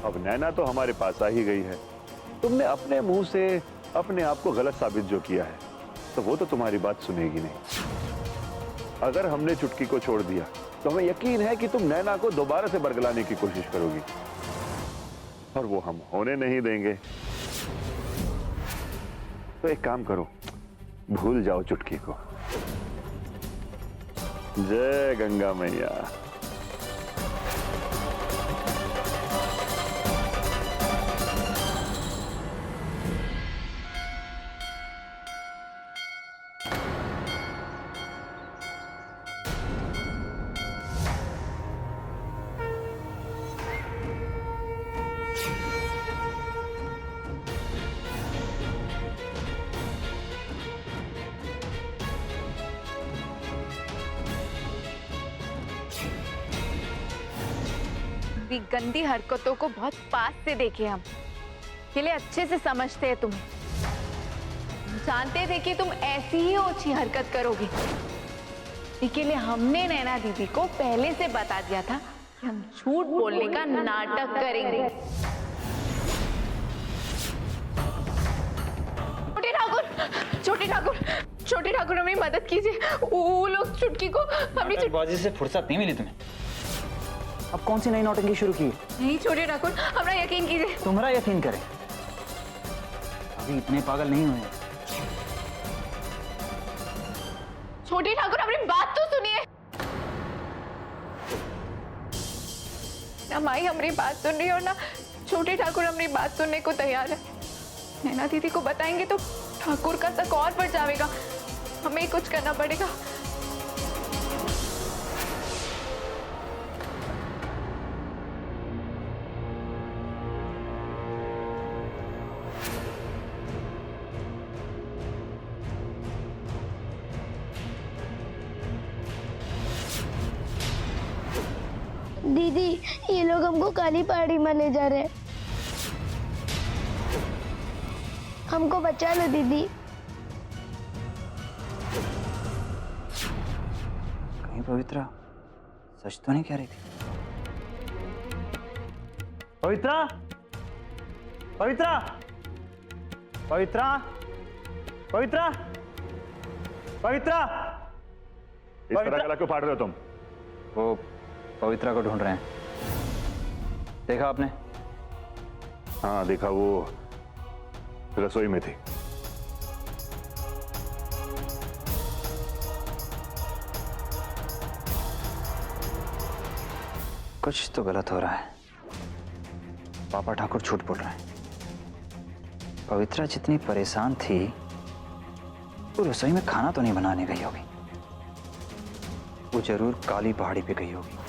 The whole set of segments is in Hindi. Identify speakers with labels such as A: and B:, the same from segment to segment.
A: अब नैना तो हमारे पास आ ही गई है। तुमने अपने मुंह से अपने आप को गलत साबित जो किया है, तो वो तो तुम्हारी बात सुनेगी नहीं। अगर हमने चुटकी को छोड़ दिया तो हमें यकीन है कि तुम नैना को दोबारा से बरगलाने की कोशिश करोगी, और वो हम होने नहीं देंगे। तो एक काम करो, भूल जाओ चुटकी को। जय गंगा मैया।
B: भी गंदी हरकतों को बहुत पास से देखे हम, के लिए अच्छे से समझते हैं तुम्हें। जानते थे कि तुम ऐसी ही ओछी हरकत करोगी, इसके लिए हमने नैना दीदी को पहले से बता दिया था कि हम झूठ बोलने का नाटक करेंगे। छोटे ठाकुर हमें मदद कीजिए। वो लोग चुटकी को हमें
C: बाजी से फुर्सत नहीं मिली तुम्हें।
D: अब कौन सी नई नौटंकी शुरू की?
B: नहीं छोटे ठाकुर, हमारा यकीन कीजिए।
D: तुम्हारा यकीन करें, अभी इतने पागल नहीं हुए।
B: छोटे ठाकुर हमारी बात तो सुनिए। ना माई हमारी बात सुन रही है और ना छोटे ठाकुर हमारी बात सुनने को तैयार है। नैना दीदी को बताएंगे तो ठाकुर का शक और बढ़ जाएगा। हमें कुछ करना पड़ेगा।
E: दीदी, ये लोग हमको काली पहाड़ी में ले जा रहे हैं। हमको बचा लो दीदी।
D: कहीं पवित्रा सच तो नहीं कह रही थी? पवित्रा, पवित्रा, पवित्रा, पवित्रा, पवित्रा।
A: इस तरह गला क्यों फाड़ रहे हो तुम?
D: वो पवित्रा को ढूंढ रहे हैं। देखा आपने?
A: हाँ देखा, वो रसोई में थी।
D: कुछ तो गलत हो रहा है। पापा ठाकुर झूठ बोल रहे हैं। पवित्रा जितनी परेशान थी, वो रसोई में खाना तो नहीं बनाने गई होगी। वो जरूर काली पहाड़ी पे गई होगी।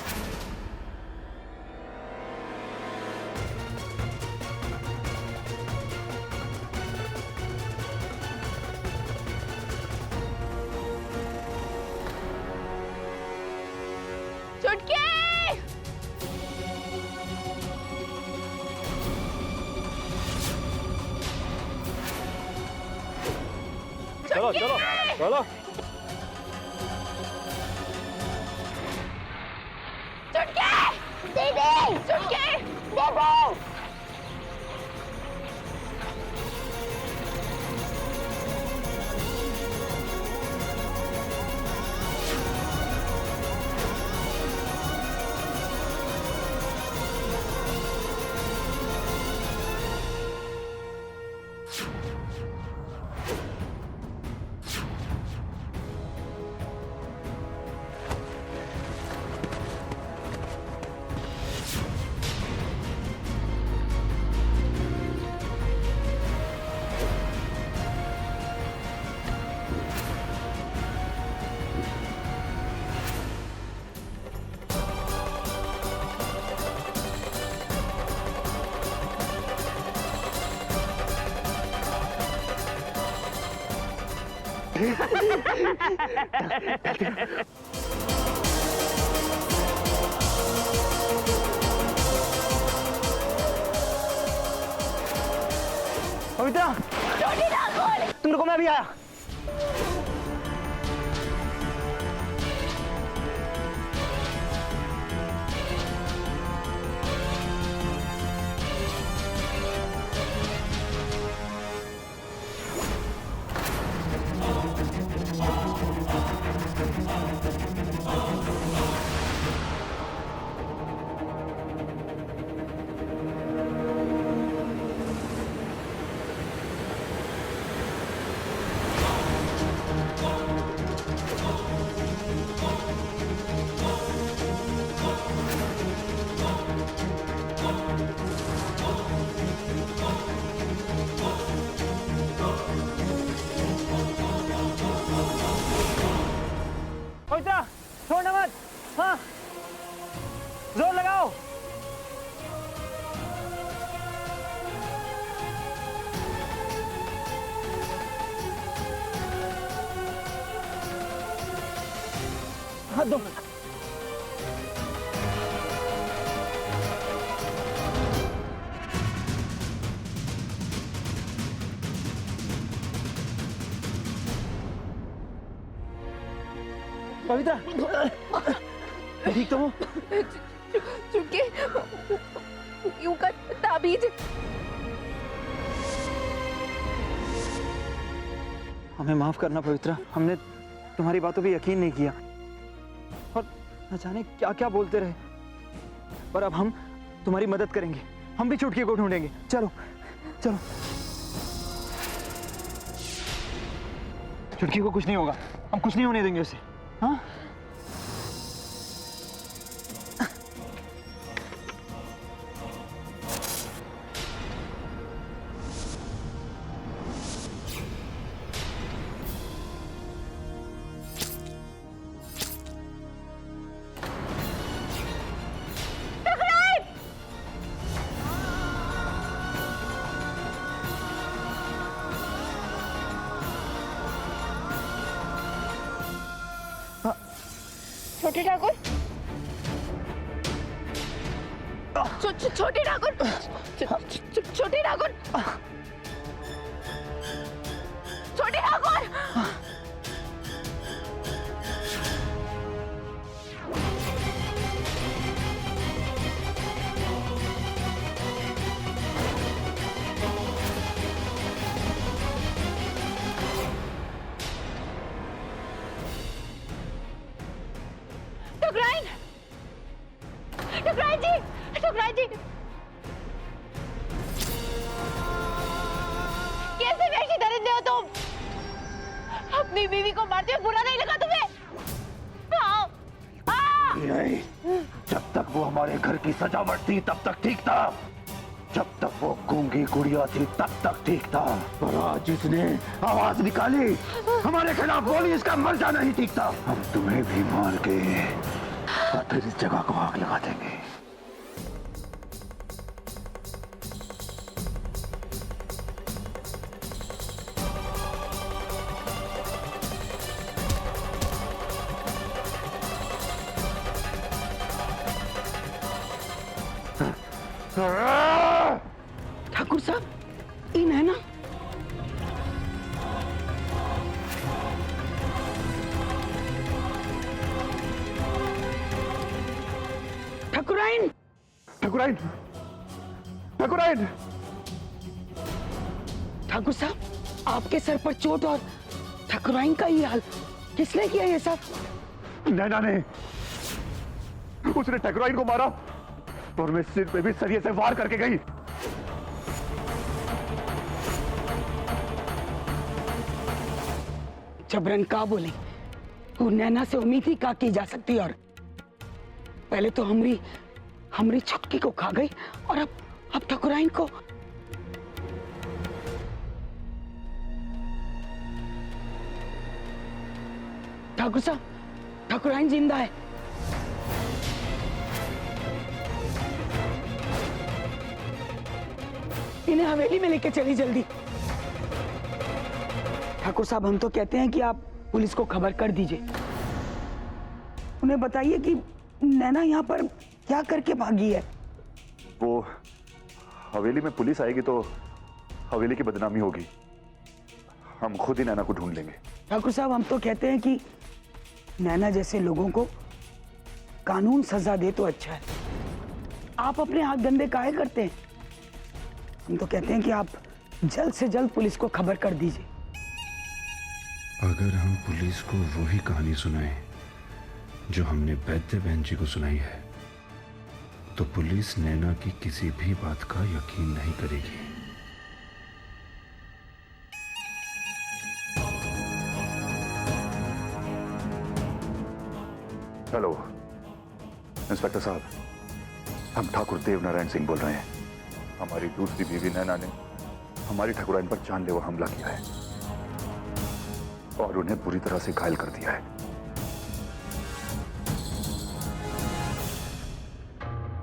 C: चलो चलो चलो।
E: दीदी, दीदी।
D: पवित्रा, तुम रुको, मैं अभी आया। हाथ दो। पवित्रा, ठीक तो हो?
B: चुटकी यूं का ताबीज।
D: हमें माफ करना पवित्रा, हमने तुम्हारी बातों पे यकीन नहीं किया और न जाने क्या क्या बोलते रहे। पर अब हम तुम्हारी मदद करेंगे, हम भी चुटकी को ढूंढेंगे। चलो चलो। चुटकी को कुछ नहीं होगा, हम कुछ नहीं होने देंगे उसे। हाँ?
B: छोटे ठाकुर, छोटे ठाकुर, छोटे ठाकुर, छोटे ठाकुर। ठुकराइन, ठुकराइन जी, ठुकराइन जी, कैसे वैसी दरिंदे हो तुम? अपनी बीवी को मारते हुए बुरा नहीं लगा तुम्हें? हाँ, हाँ।
A: नहीं, जब तक वो हमारे घर की सजावट थी तब तक ठीक था, जब तक वो गूंगी गुड़िया थी तब तक ठीक था, पर आज जिसने आवाज निकाली हमारे खिलाफ बोली, इसका मर जाना ही ठीक था। हम तुम्हें भी मार के और फिर इस जगह को आग लगा देंगे।
F: ठाकुर साहब, इन है ना? ठाकुराइन,
A: ठाकुराइन, ठाकुराइन,
F: ठाकुर साहब, आपके सर पर चोट और ठाकुराइन का ये हाल, किसने किया ये सब?
A: नैना ने, उसने ठाकुराइन को मारा और मैं सिर पे भी सरिये से वार करके गई।
F: जबरन का बोले, वो नैना से उम्मीद ही का की जा सकती, और पहले तो हमरी छुटकी को खा गई और अब ठाकुराइन को। ठाकुर साहब, ठाकुराइन जिंदा है। इन्हें हवेली में लेके चली जल्दी। ठाकुर साहब, हम तो कहते हैं कि आप पुलिस को खबर कर दीजिए, उन्हें बताइए कि नैना यहाँ पर क्या करके भागी है।
A: वो हवेली में पुलिस आएगी तो हवेली की बदनामी होगी, हम खुद ही नैना को ढूंढ लेंगे।
F: ठाकुर साहब, हम तो कहते हैं कि नैना जैसे लोगों को कानून सजा दे तो अच्छा है। आप अपने हाथ गंदे काहे करते हैं? हम तो कहते हैं कि आप जल्द से जल्द पुलिस को खबर कर दीजिए।
G: अगर हम पुलिस को वही कहानी सुनाएं जो हमने वैद्य बहन जी को सुनाई है, तो पुलिस नैना की किसी भी बात का यकीन नहीं करेगी।
A: हेलो इंस्पेक्टर साहब, हम ठाकुर देवनारायण सिंह बोल रहे हैं। हमारी दूसरी बीवी नैना ने हमारी ठाकुराइन पर जानलेवा हमला किया है और उन्हें बुरी तरह से घायल कर दिया है।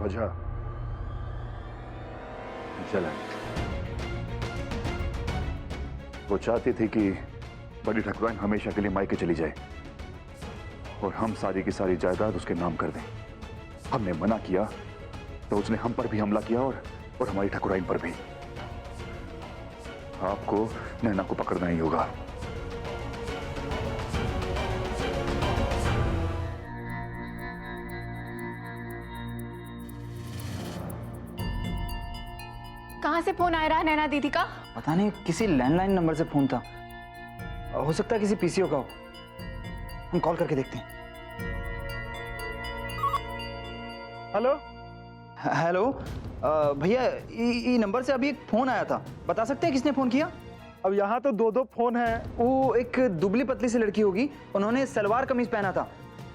A: वजह जलन। वो चाहती थी कि बड़ी ठाकुराइन हमेशा के लिए मायके चली जाए और हम सारी की सारी जायदाद उसके नाम कर दें। हमने मना किया तो उसने हम पर भी हमला किया और हमारी ठाकुराइन पर भी। आपको नैना को पकड़ना ही होगा।
B: कहाँ से फोन आ रहा है नैना दीदी का?
D: पता नहीं, किसी लैंडलाइन नंबर से फोन था। हो सकता है किसी पीसीओ का हो। हम कॉल करके देखते हैं।
C: हेलो।
D: हेलो भैया, ये नंबर से अभी एक फोन आया था। बता सकते हैं किसने फोन किया?
C: अब यहाँ तो दो दो फोन है।
D: वो एक दुबली पतली सी लड़की होगी, उन्होंने सलवार कमीज पहना था।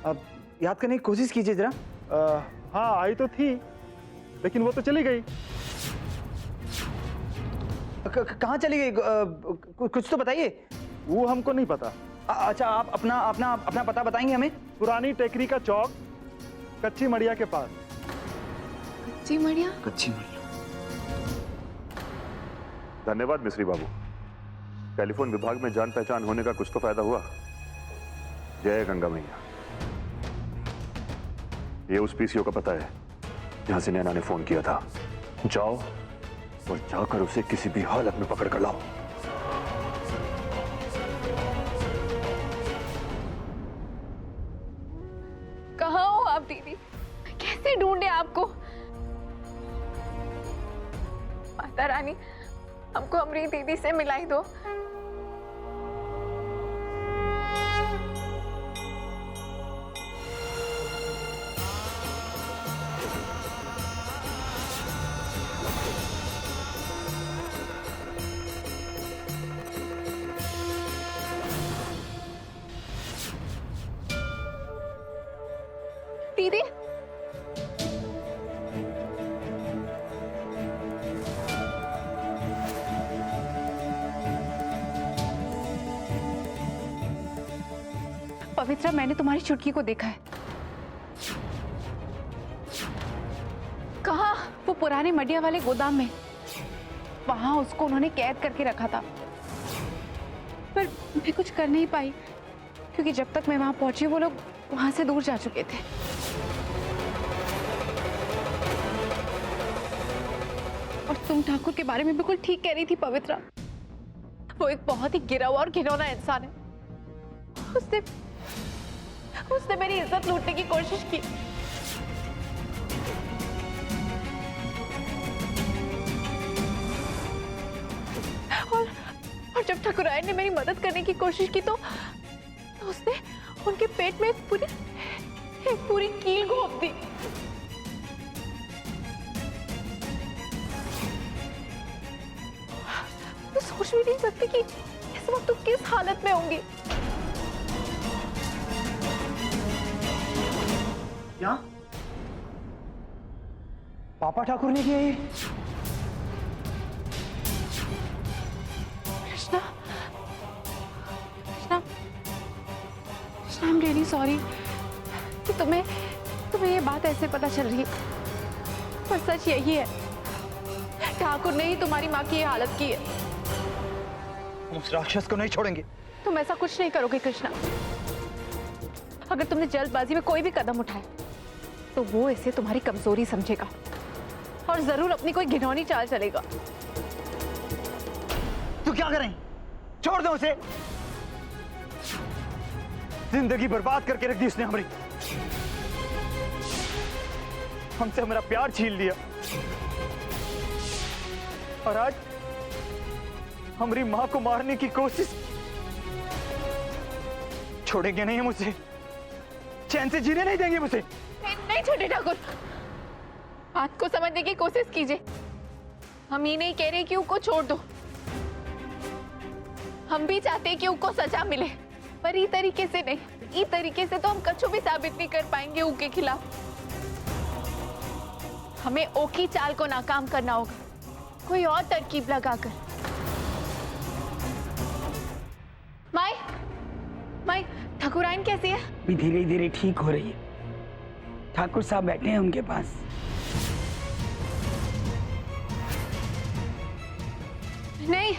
D: अब याद करने की कोशिश कीजिए जरा।
C: हाँ आई तो थी, लेकिन वो तो चली गई।
D: कहाँ चली गई? कुछ तो बताइए।
C: वो हमको नहीं पता।
D: अच्छा, आप अपना अपना अपना पता बताएंगे हमें?
C: पुरानी टेकरी का चौक, कच्ची मड़िया के पास।
B: जी मड़िया।
D: कच्ची मड़िया।
A: धन्यवाद मिश्री बाबू। टेलीफोन विभाग में जान पहचान होने का कुछ तो फायदा हुआ। जय गंगा मैया। ये उस पीसीओ का पता है जहां से नैना ने फोन किया था। जाओ और जाकर उसे किसी भी हालत में पकड़ कर लाओ।
B: कहाँ हो आप दीदी? कैसे ढूंढे आपको? माता रानी, हमको हमारी दीदी से मिलाई दो। दीदी, पवित्रा, मैंने तुम्हारी चुटकी को देखा है। कहाँ? वो पुराने मडिया वाले गोदाम में। वहां उसको उन्होंने कैद करके रखा था, पर मैं कुछ कर नहीं पाई क्योंकि जब तक मैं वहां पहुंची वो लोग वहां से दूर जा चुके थे। और तुम ठाकुर के बारे में बिल्कुल ठीक कह रही थी पवित्रा। वो एक बहुत ही गिरा हुआ और घिनौना इंसान है। उसने मेरी इज्जत लूटने की कोशिश की। और जब ठाकुरायन ने मेरी मदद करने की कोशिश की तो उसने उनके पेट में एक पूरी कील घोंप दी। मैं सोच भी नहीं सकती कि इस वक्त तुम किस हालत में होंगी।
D: क्या पापा ठाकुर ने किया ये?
B: Krishna, Krishna, I am really sorry कि तुम्हें ये बात ऐसे पता चल रही है, पर सच यही है, ठाकुर ने ही तुम्हारी माँ की ये हालत की है।
D: हम उस राक्षस को नहीं छोड़ेंगे।
B: तुम ऐसा कुछ नहीं करोगे कृष्णा। अगर तुमने जल्दबाजी में कोई भी कदम उठाए तो वो इसे तुम्हारी कमजोरी समझेगा और जरूर अपनी कोई घिनौनी चाल चलेगा।
D: तो क्या करें? छोड़ दो उसे। जिंदगी बर्बाद करके रख दी उसने हमारी। हमसे हमारा प्यार छीन लिया और आज हमारी मां को मारने की कोशिश। छोड़ेंगे नहीं हम उसे, चैन से जीने नहीं देंगे उसे।
B: नहीं छोटे ठाकुर, बात को समझने की कोशिश कीजिए। हम ये नहीं कह रहे कि उसको छोड़ दो, हम भी चाहते हैं कि उसको सजा मिले, पर इस तरीके से नहीं। इस तरीके से तो हम कछु भी साबित नहीं कर पाएंगे उसके खिलाफ। हमें ओ की चाल को नाकाम करना होगा, कोई और तरकीब लगाकर। माई, ठाकुराइन कैसी है?
F: भी धीरे धीरे ठीक हो रही है। ठाकुर साहब बैठे हैं उनके पास।
B: नहीं,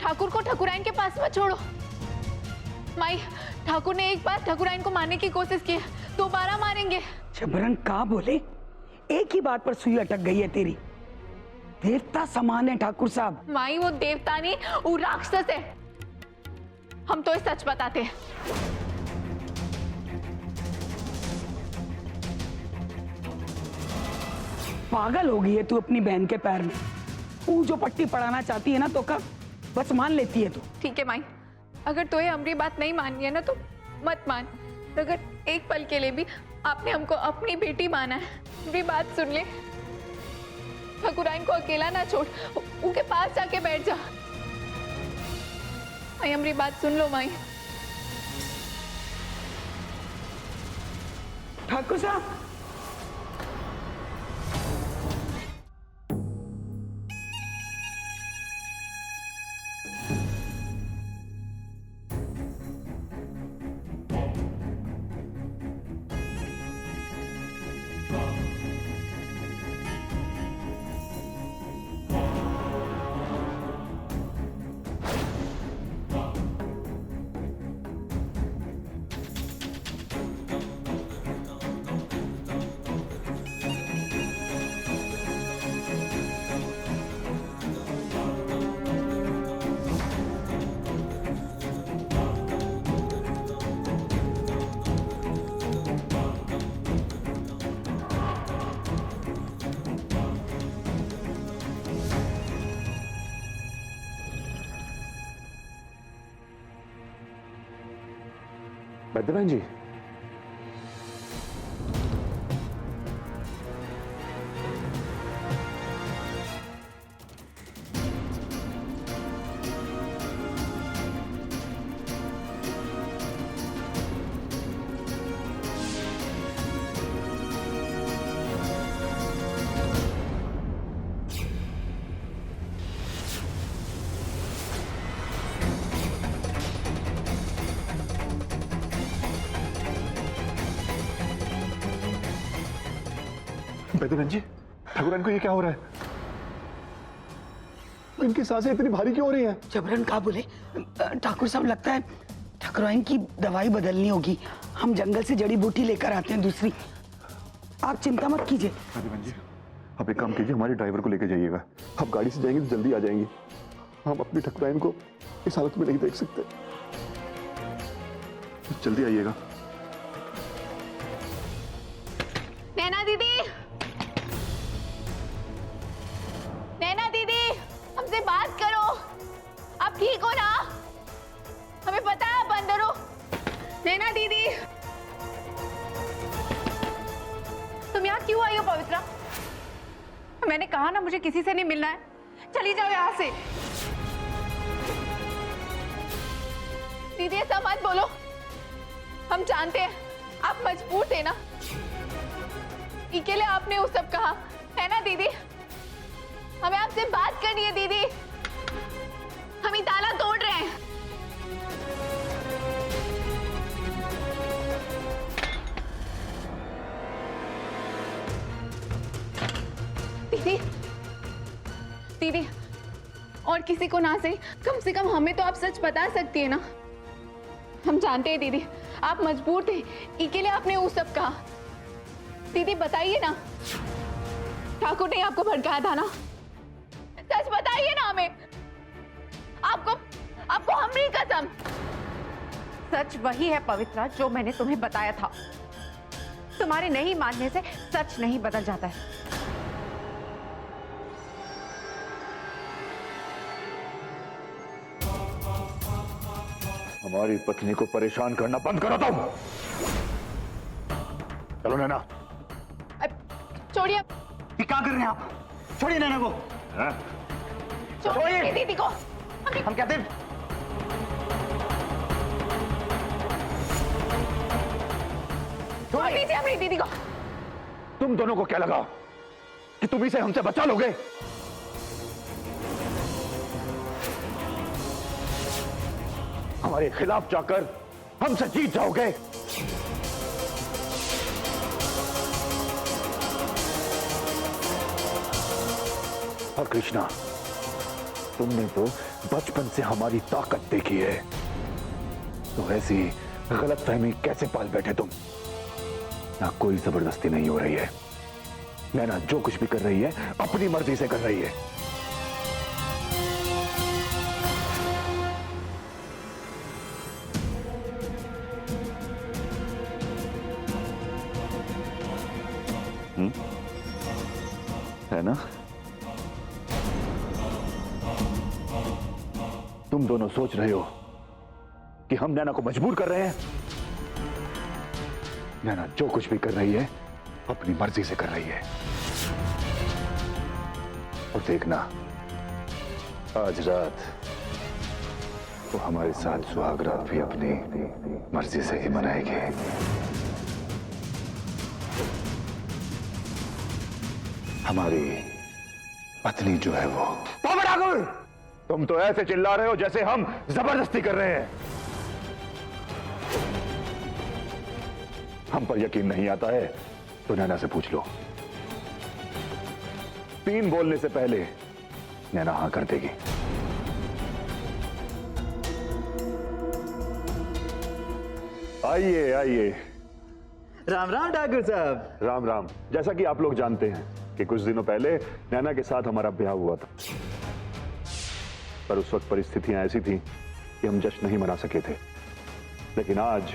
B: ठाकुर को ठाकुराइन के पास मत छोड़ो। माई, ठाकुर ने एक बार ठाकुराइन को मारने की कोशिश की, दोबारा मारेंगे।
F: जबरन का बोले, एक ही बात पर सुई अटक गई है तेरी। देवता समान है ठाकुर साहब।
B: माई वो देवता नहीं, वो राक्षस है। हम तो सच बताते हैं।
F: पागल हो गई है तू अपनी बहन के पैर में। वो जो पट्टी पड़ाना चाहती है ना तो कब बस मान लेती है तू।
B: ठीक है माई, अगर तो ये हमारी बात नहीं माननी है ना तो मत मान। अगर एक पल के लिए भी आपने हमको अपनी बेटी माना है, मेरी बात सुन ले। ठाकुराइन को अकेला ना छोड़, उनके पास जाके बैठ जा। माई हमारी बात सुन लो माई।
F: ठाकुर साहब,
A: वैद्य बहन जी, वैद्य बहन जी, ठाकुराइन को ये क्या हो रहा है? इनकी सांसें इतनी भारी क्यों हो रही हैं?
F: जबरन का बोले, ठाकुर साहब लगता है ठाकुराइन की दवाई बदलनी होगी। हम जंगल से जड़ी बूटी लेकर आते हैं दूसरी। आप चिंता मत कीजिए।
A: वैद्य बहन जी, आप एक काम कीजिए, हमारे ड्राइवर को लेकर जाइएगा। आप गाड़ी से जाएंगे तो जल्दी आ जाएंगे। हम अपनी ठाकुराइन को इस हालत में नहीं देख सकते। जल्दी आइएगा।
B: नैना दीदी, नैना दीदी, हमसे बात करो। आप ठीक हो ना? हमें पता है आप अंदर हो। नैना दीदी, तुम यहाँ क्यों आई हो पवित्रा? मैंने कहा ना मुझे किसी से नहीं मिलना है। चली जाओ यहाँ से। दीदी ऐसा मत बोलो, हम जानते हैं आप मजबूर थे ना, इसके लिए आपने वो सब कहा है ना दीदी। हमें आपसे बात करनी है दीदी, हम ये ताला तोड़ रहे हैं। दीदी, दीदी, और किसी को ना सही, कम से कम हमें तो आप सच बता सकती है ना। हम जानते हैं दीदी आप मजबूर थे, इसके लिए आपने वो सब कहा। दीदी बताइए ना, ठाकुर ने आपको भड़काया था ना? सच बताइए ना हमें। आपको हमारी कसम।
H: सच वही है पवित्रा जो मैंने तुम्हें बताया था। तुम्हारे नहीं मानने से सच नहीं बदल जाता है।
A: हमारी पत्नी को परेशान करना बंद करो तुम। चलो नैना।
B: छोड़िए,
D: ये क्या कर रहे हैं आप? छोड़िए नैना को।
B: छोड़िए दीदी को।
D: हम कहते हैं
B: छोड़ दीजिए हमारी दीदी को।
A: तुम दोनों को क्या लगा कि तुम इसे हमसे बचा लोगे? हमारे खिलाफ जाकर हमसे जीत जाओगे? और कृष्णा, तुमने तो बचपन से हमारी ताकत देखी है, तो ऐसी गलतफहमी कैसे पाल बैठे तुम? ना कोई जबरदस्ती नहीं हो रही है। नैना जो कुछ भी कर रही है अपनी मर्जी से कर रही है। है ना? तुम दोनों सोच रहे हो कि हम नैना को मजबूर कर रहे हैं। नैना जो कुछ भी कर रही है अपनी मर्जी से कर रही है। और देखना, आज रात वो हमारे साथ सुहाग रात भी अपनी मर्जी से ही मनाएगी। हमारी पत्नी जो है वो। बाबा ठाकुर, तुम तो ऐसे चिल्ला रहे हो जैसे हम जबरदस्ती कर रहे हैं। हम पर यकीन नहीं आता है तो नैना से पूछ लो। 3 बोलने से पहले नैना हां कर देगी। आइए आइए।
D: राम राम ठाकुर साहब।
A: राम राम। जैसा कि आप लोग जानते हैं कि कुछ दिनों पहले नैना के साथ हमारा ब्याह हुआ था, पर उस वक्त परिस्थितियां ऐसी थी कि हम जश्न नहीं मना सके थे। लेकिन आज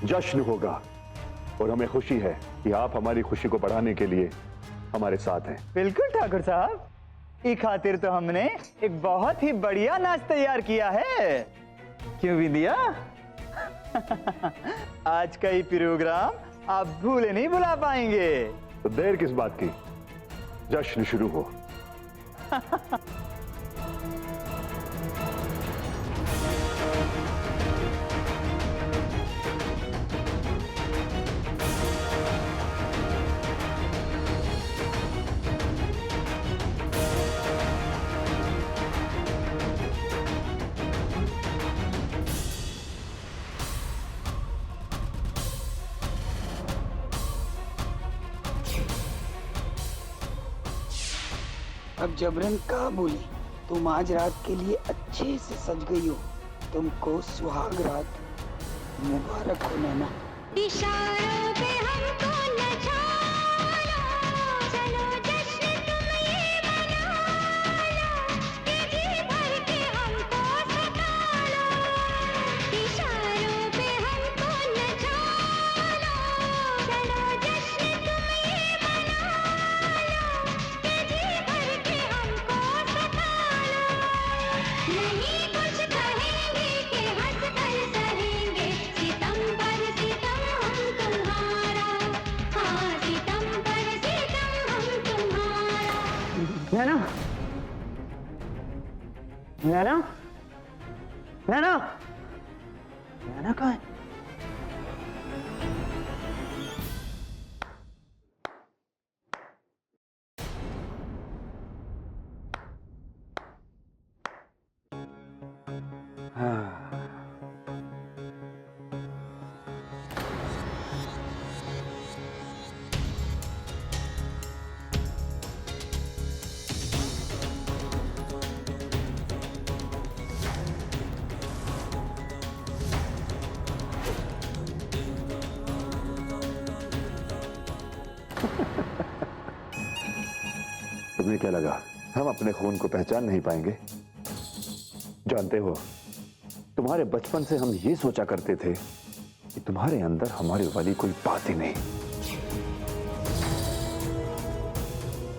A: जश्न होगा और हमें खुशी है कि आप हमारी खुशी को बढ़ाने के लिए हमारे साथ हैं।
I: बिल्कुल ठाकुर साहब, ई खातिर तो हमने एक बहुत ही बढ़िया नाच तैयार किया है। क्यों विंदिया? आज का ये प्रोग्राम आप भूले नहीं भुला पाएंगे।
A: तो देर किस बात की, जश्न शुरू हो।
F: अब जबरन का बोली, तुम आज रात के लिए अच्छे से सज गई हो। तुमको सुहाग रात मुबारक हो नैना।
E: इशारों पे हमको नचाना, चलो जश्न तुम ये मना लो, कि जी भर के हमको सता लो। इशारों पे हमको नचाना, चलो जश्न तुम ये मना लो, कि जी भर के हमको सता लो। नहीं कुछ कहेंगे कि हंस कर सहेंगे, सितम पर सितम हम तुम्हारा, हाँ सितम पर सितम हम तुम्हारा।
I: नैना, नैना, नैना, नैना कहाँ है?
A: तुम्हें क्या लगा हम अपने खून को पहचान नहीं पाएंगे? जानते हो, तुम्हारे बचपन से हम ये सोचा करते थे कि तुम्हारे अंदर हमारे वाली कोई बात ही नहीं।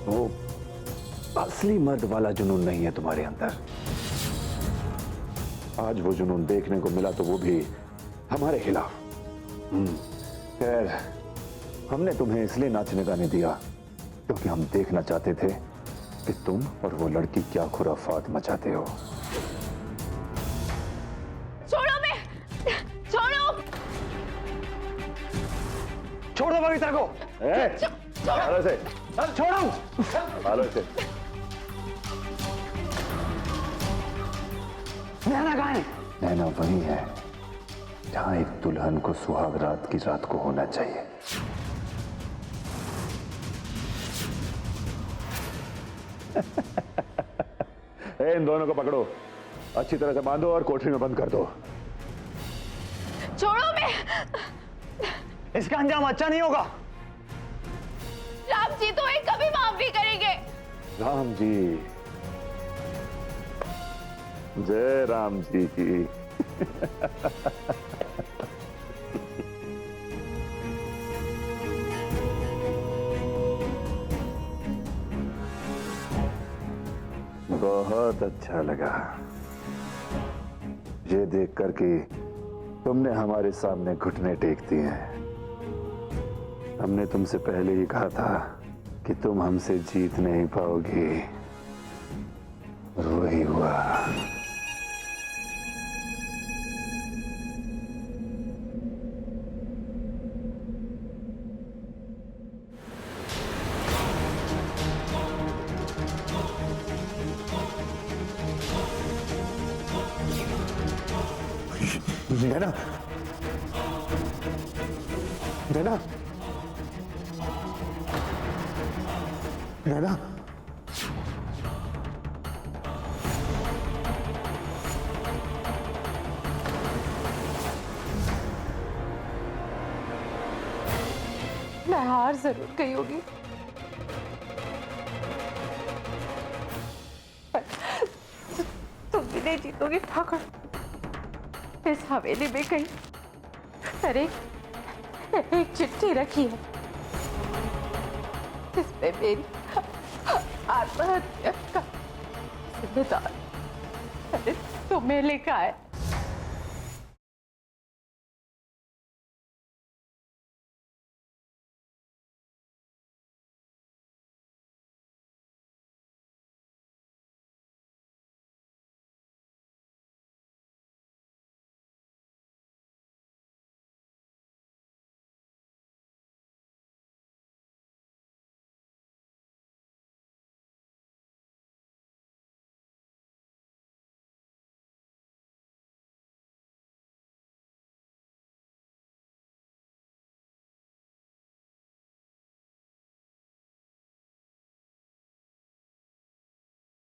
A: वो असली मर्द वाला जुनून नहीं है तुम्हारे अंदर। आज वो जुनून देखने को मिला तो वो भी हमारे खिलाफ। खैर, हमने तुम्हें इसलिए नाचने गाने दिया क्योंकि हम देखना चाहते थे कि तुम और वो लड़की क्या खुराफात मचाते हो।
B: छोड़ो मैं, छोड़ो।
A: छोड़ दो पवित्रा को। हालो इसे, छोड़ो। हालो इसे।
I: नैना कहाँ है?
A: नैना वही है जहां एक दुल्हन को सुहाग रात की रात को होना चाहिए। इन दोनों को पकड़ो, अच्छी तरह से बांधो और कोठरी में बंद कर दो।
B: छोड़ो मैं।
I: इसका अंजाम अच्छा नहीं होगा।
B: राम जी तो एक कभी माफ भी करेंगे।
A: राम जी, जय राम जी की। बहुत अच्छा लगा ये देख कर कि तुमने हमारे सामने घुटने टेक दिए हैं। हमने तुमसे पहले ही कहा था कि तुम हमसे जीत नहीं पाओगी, और वही हुआ।
J: नैना, नैना, नैना,
H: मैं हार जरूर गई होगी, पर तुम भी नहीं जीतोगे ठाकुर। इस हवेली में कहीं अरे एक चिट्ठी रखी है, इसमें मेरी आत्महत्या का जिम्मेदार अरे तुम्हें लिखा है।